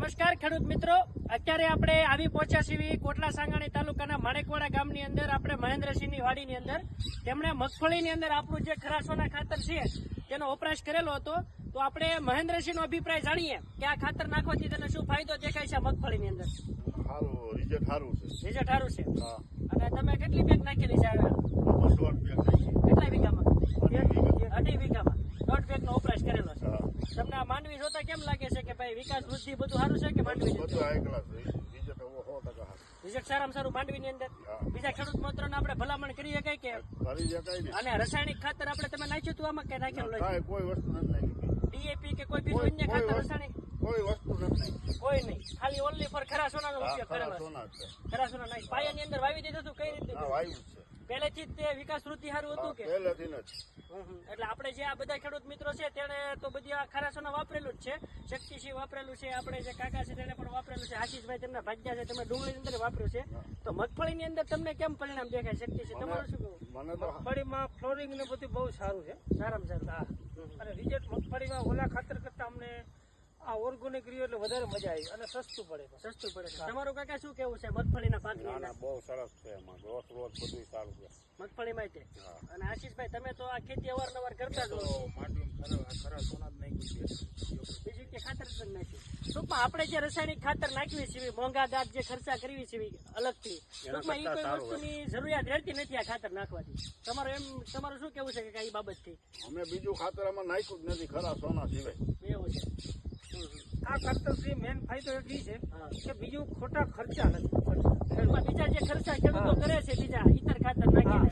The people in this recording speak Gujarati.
નમસ્કાર ખેડૂત મિત્રો, અત્યારે આપણે આવી પહોંચ્યા છીએ કોટલા સાંગાણી તાલુકાના માણેકવાડા ગામની અંદર આપણે મહેન્દ્રસિંહની વાડીની અંદર. તેમણે મગફળીની અંદર આપણું જે ખરાસોના ખાતર છે તેનો વપરાશ કરેલો હતો. તો આપણે મહેન્દ્રસિંહનો અભિપ્રાય જાણીએ કે આ ખાતર નાખવાથી તેને શું ફાયદો દેખાય છે મગફળીની અંદર. રિઝલ્ટ સારું છે. રિઝલ્ટ સારું છે. હા. અને તમે કેટલી બેગ નાખેલી છે? કેટલા વીઘામાં? 2.5 વીઘામાં 1.5 બેગનો વપરાશ કરેલો છે. તમને આ માંડવી જોતા કેમ લાગે છે કે ભાઈ વિકાસ વૃદ્ધિ બધું સારું છે કે માંડવી રિઝલ્ટ સારામાં સારું માંડવીની અંદર? બીજા ખેડૂત મિત્રોને આપણે ભલામણ કરી શકાય કે અને રાસાયણિક ખાતર આપણે તમે નાખ્યું હતું આમાં કે નાખેલું કોઈ વસ્તુ નથી, ડીએપી કે કોઈ બીજું અન્ય ખાતર રાસાયણિક કોઈ વસ્તુ નથી, કોઈ નહીં, ખાલી ઓનલી ફોર ખરા સોનાનો ઉપયોગ કરેલો છે. ખરા સોના નાખી પાયાની અંદર વાવી દીધું હતું? કઈ રીતે પહેલેથી જ તે વિકાસ વૃદ્ધિ સારું હતું કે પહેલેથી જ? એટલે આપણે જે આ બધા ખેડૂત મિત્રો છે તેને તો બધી આ ખારા સોના વાપરેલું જ છે. શક્તિસિંહ વાપરેલું છે, આપણે જે કાકા છે તેને પણ વાપરેલું છે, આશીષભાઈ તેમના ભાગ્યા છે તમે ડુંગળીની અંદર વાપર્યું છે. તો મગફળીની અંદર તમને કેમ પરિણામ દેખાય શક્તિસિંહ? તમારું શું કહેવું? મને તો મગફળીમાં ફ્લોરિંગ ને બધું બહુ સારું છે, સારામાં સારું. હા. અને રિઝલ્ટ મગફળીમાં ઓલા ખાતર કરતા અમને આ ઓર્ગેનિક રહ્યું એટલે વધારે મજા આવી અને સસ્તું પડે. સસ્તું પડે. તમારું કાકા શું કેવું છે મગફળીના પાકની અંદર? બહુ સરસ છે, એમાં રોજ બધું સારું છે મગફળીમાં તે. અને આશીષભાઈ તમે તો આ ખેતી અવારનવાર કરતા જ હો. બીજું કે ખાતર જ નાખ્યું. ટૂંકમાં આપણે જે રાસાયણિક ખાતર નાખવી છે, મોંઘાદાર જે ખર્ચા કરવી છે અલગથી, ટૂંકમાં એ કોઈ વસ્તુની જરૂરિયાત રહેતી નથી આ ખાતર નાખવાથી. તમારું શું કેવું છે કે એ બાબતથી? અમે બીજું ખાતર આમાં નાખ્યું જ નથી ખરા સોના સિવાય. એવું છે. આ ખાતરથી મેન ફાયદો એ છે કે બીજું ખોટા ખર્ચા નથી. બીજા જે ખર્ચા ખેડૂતો કરે છે બીજા ઇતર ખાતર નાખીને